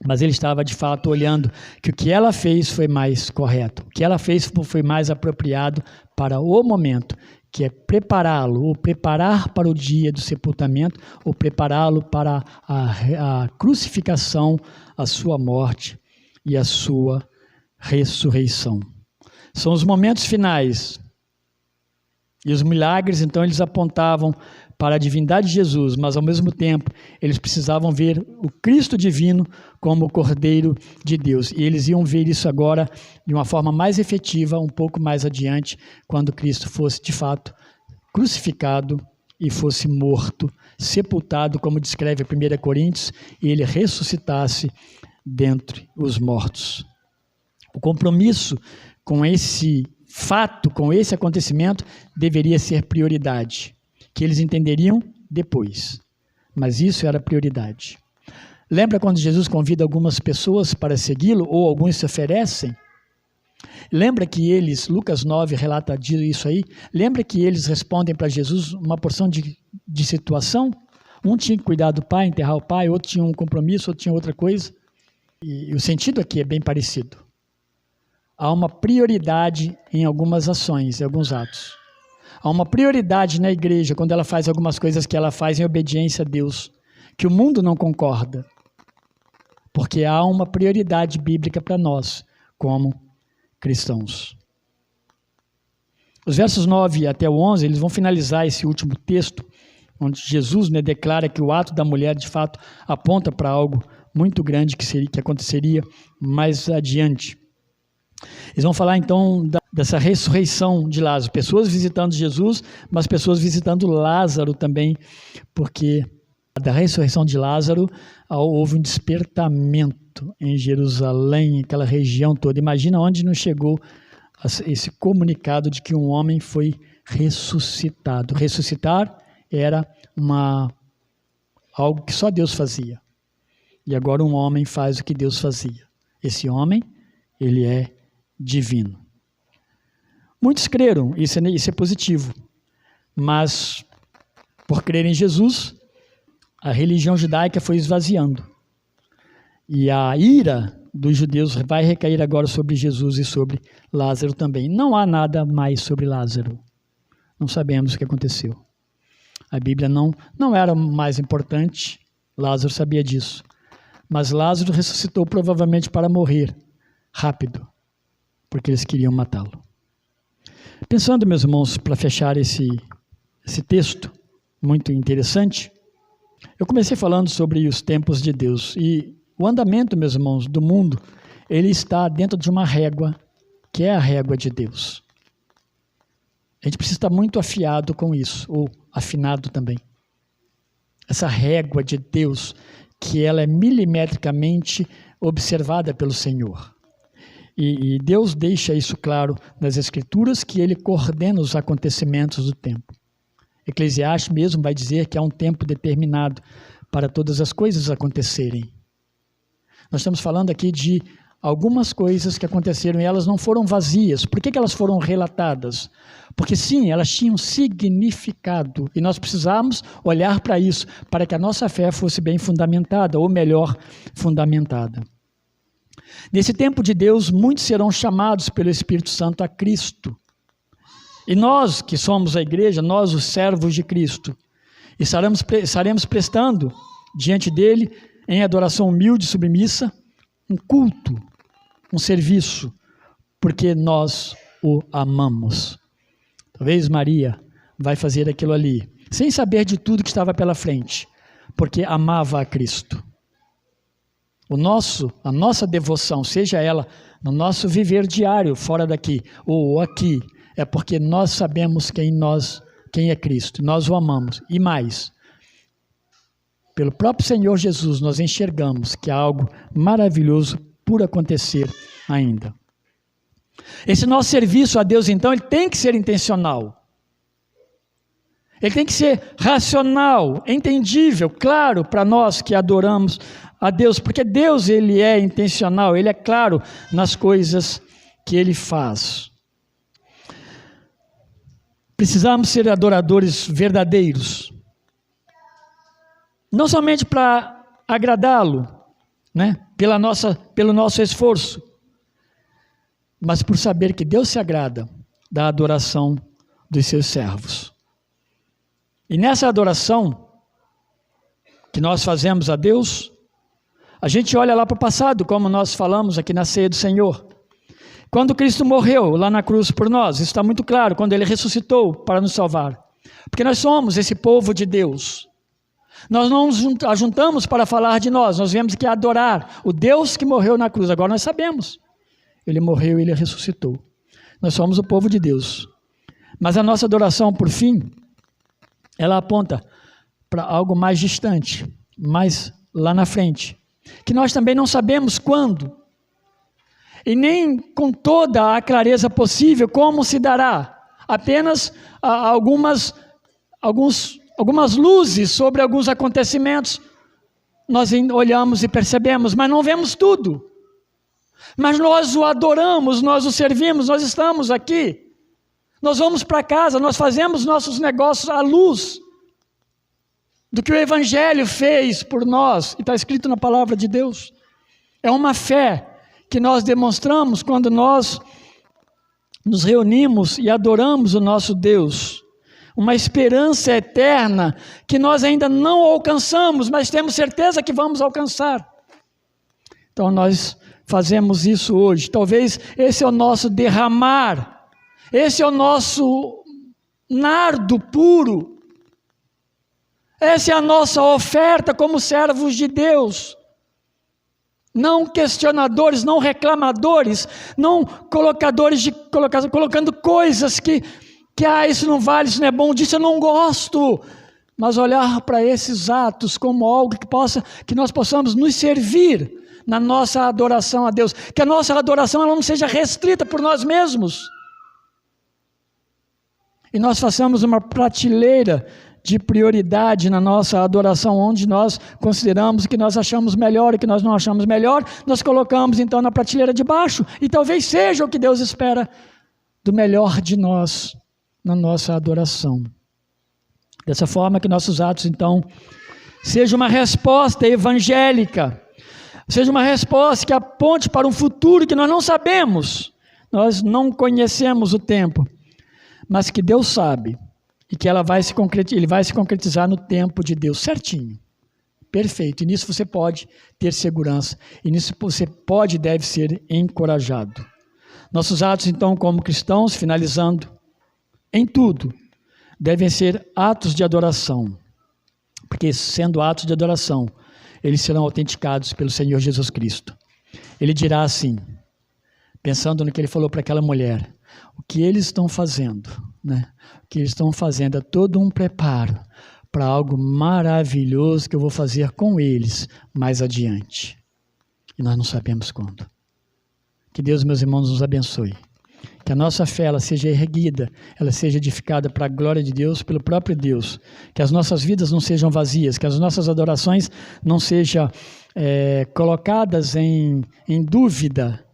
mas ele estava de fato olhando que o que ela fez foi mais correto, o que ela fez foi mais apropriado para o momento, que é prepará-lo, ou preparar para o dia do sepultamento, ou prepará-lo para a crucificação, a sua morte e a sua ressurreição. São os momentos finais. E os milagres, então, eles apontavam para a divindade de Jesus, mas ao mesmo tempo eles precisavam ver o Cristo divino como o Cordeiro de Deus. E eles iam ver isso agora de uma forma mais efetiva, um pouco mais adiante, quando Cristo fosse de fato crucificado e fosse morto, sepultado, como descreve 1 Coríntios, e ele ressuscitasse dentre os mortos. O compromisso com esse fato, com esse acontecimento, deveria ser prioridade, que eles entenderiam depois, mas isso era prioridade. Lembra quando Jesus convida algumas pessoas para segui-lo, ou alguns se oferecem? Lembra que eles, Lucas 9 relata isso aí, lembra que eles respondem para Jesus uma porção de situação? Um tinha que cuidar do pai, enterrar o pai, outro tinha um compromisso, outro tinha outra coisa. E o sentido aqui é bem parecido. Há uma prioridade em algumas ações, em alguns atos. Há uma prioridade na igreja quando ela faz algumas coisas que ela faz em obediência a Deus, que o mundo não concorda. Porque há uma prioridade bíblica para nós, como cristãos. Os versos 9 até o 11, eles vão finalizar esse último texto, onde Jesus declara que o ato da mulher, de fato, aponta para algo muito grande que aconteceria mais adiante. Eles vão falar então dessa ressurreição de Lázaro, pessoas visitando Jesus, mas pessoas visitando Lázaro também, porque da ressurreição de Lázaro houve um despertamento em Jerusalém, aquela região toda. Imagina onde não chegou esse comunicado de que um homem foi ressuscitado. Ressuscitar era algo que só Deus fazia. E agora um homem faz o que Deus fazia. Esse homem, ele é divino. Muitos creram, isso é positivo, mas por crer em Jesus, a religião judaica foi esvaziando. E a ira dos judeus vai recair agora sobre Jesus e sobre Lázaro também. Não há nada mais sobre Lázaro. Não sabemos o que aconteceu. A Bíblia não era mais importante, Lázaro sabia disso. Mas Lázaro ressuscitou provavelmente para morrer rápido, porque eles queriam matá-lo. Pensando, meus irmãos, para fechar esse texto muito interessante, eu comecei falando sobre os tempos de Deus, e o andamento, meus irmãos, do mundo, ele está dentro de uma régua, que é a régua de Deus. A gente precisa estar muito afiado com isso, ou afinado também. Essa régua de Deus, que ela é milimetricamente observada pelo Senhor. E Deus deixa isso claro nas Escrituras, que Ele coordena os acontecimentos do tempo. Eclesiastes mesmo vai dizer que há um tempo determinado para todas as coisas acontecerem. Nós estamos falando aqui de algumas coisas que aconteceram e elas não foram vazias. Por que elas foram relatadas? Porque sim, elas tinham significado e nós precisamos olhar para isso, para que a nossa fé fosse bem fundamentada, ou melhor, fundamentada. Nesse tempo de Deus, muitos serão chamados pelo Espírito Santo a Cristo. E nós, que somos a igreja, nós, os servos de Cristo, estaremos prestando diante dele, em adoração humilde e submissa, um culto, um serviço, porque nós o amamos. Talvez Maria vai fazer aquilo ali, sem saber de tudo que estava pela frente, porque amava a Cristo. A nossa devoção, seja ela no nosso viver diário, fora daqui, ou aqui, é porque nós sabemos quem é Cristo, nós o amamos. E mais, pelo próprio Senhor Jesus, nós enxergamos que há algo maravilhoso por acontecer ainda. Esse nosso serviço a Deus, então, ele tem que ser intencional. Ele tem que ser racional, entendível, claro para nós que adoramos a Deus, porque Deus, ele é intencional, ele é claro nas coisas que ele faz. Precisamos ser adoradores verdadeiros, não somente para agradá-lo, né, pelo nosso esforço, mas por saber que Deus se agrada da adoração dos seus servos. E nessa adoração que nós fazemos a Deus, a gente olha lá para o passado, como nós falamos aqui na ceia do Senhor. Quando Cristo morreu lá na cruz por nós, isso está muito claro, quando Ele ressuscitou para nos salvar. Porque nós somos esse povo de Deus. Nós não nos ajuntamos para falar de nós viemos aqui adorar o Deus que morreu na cruz. Agora nós sabemos, Ele morreu e Ele ressuscitou. Nós somos o povo de Deus. Mas a nossa adoração, por fim, ela aponta para algo mais distante, mais lá na frente, que nós também não sabemos quando, e nem com toda a clareza possível como se dará, apenas algumas luzes sobre alguns acontecimentos, nós olhamos e percebemos, mas não vemos tudo, mas nós o adoramos, nós o servimos, nós estamos aqui, nós vamos para casa, nós fazemos nossos negócios à luz do que o Evangelho fez por nós, e está escrito na palavra de Deus. É uma fé que nós demonstramos quando nós nos reunimos e adoramos o nosso Deus, uma esperança eterna que nós ainda não alcançamos, mas temos certeza que vamos alcançar. Então nós fazemos isso hoje, talvez esse é o nosso derramar, esse é o nosso nardo puro, essa é a nossa oferta como servos de Deus, não questionadores, não reclamadores, não colocando coisas que isso não vale, isso não é bom, disso eu não gosto, mas olhar para esses atos como algo que nós possamos nos servir na nossa adoração a Deus, que a nossa adoração ela não seja restrita por nós mesmos, e nós façamos uma prateleira de prioridade na nossa adoração, onde nós consideramos o que nós achamos melhor e o que nós não achamos melhor, nós colocamos então na prateleira de baixo, e talvez seja o que Deus espera do melhor de nós na nossa adoração. Dessa forma que nossos atos então sejam uma resposta evangélica, seja uma resposta que aponte para um futuro que nós não sabemos, nós não conhecemos o tempo, mas que Deus sabe, e que ele vai se concretizar no tempo de Deus, certinho, perfeito, e nisso você pode ter segurança, e nisso você pode e deve ser encorajado. Nossos atos então como cristãos, finalizando, em tudo, devem ser atos de adoração, porque sendo atos de adoração, eles serão autenticados pelo Senhor Jesus Cristo. Ele dirá assim, pensando no que ele falou para aquela mulher, o que eles estão fazendo, né? O que eles estão fazendo é todo um preparo para algo maravilhoso que eu vou fazer com eles mais adiante. E nós não sabemos quando. Que Deus, meus irmãos, nos abençoe. Que a nossa fé ela seja erguida, ela seja edificada para a glória de Deus, pelo próprio Deus. Que as nossas vidas não sejam vazias, que as nossas adorações não sejam colocadas em dúvida.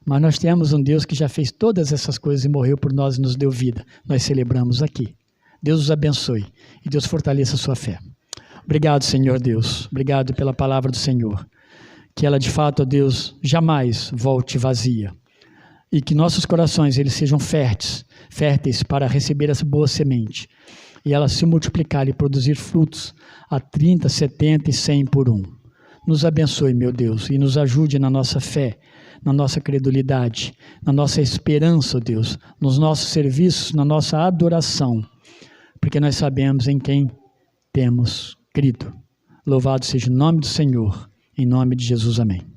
Mas nós temos um Deus que já fez todas essas coisas e morreu por nós e nos deu vida. Nós celebramos aqui. Deus os abençoe e Deus fortaleça a sua fé. Obrigado, Senhor Deus. Obrigado pela palavra do Senhor. que ela de fato, ó Deus, jamais volte vazia. E que nossos corações eles sejam férteis para receber essa boa semente. E ela se multiplicar e produzir frutos a 30, 70 e 100 por um. Nos abençoe, meu Deus, e nos ajude na nossa fé, na nossa credulidade, na nossa esperança, ó Deus, nos nossos serviços, na nossa adoração, porque nós sabemos em quem temos crido. Louvado seja o nome do Senhor, em nome de Jesus, amém.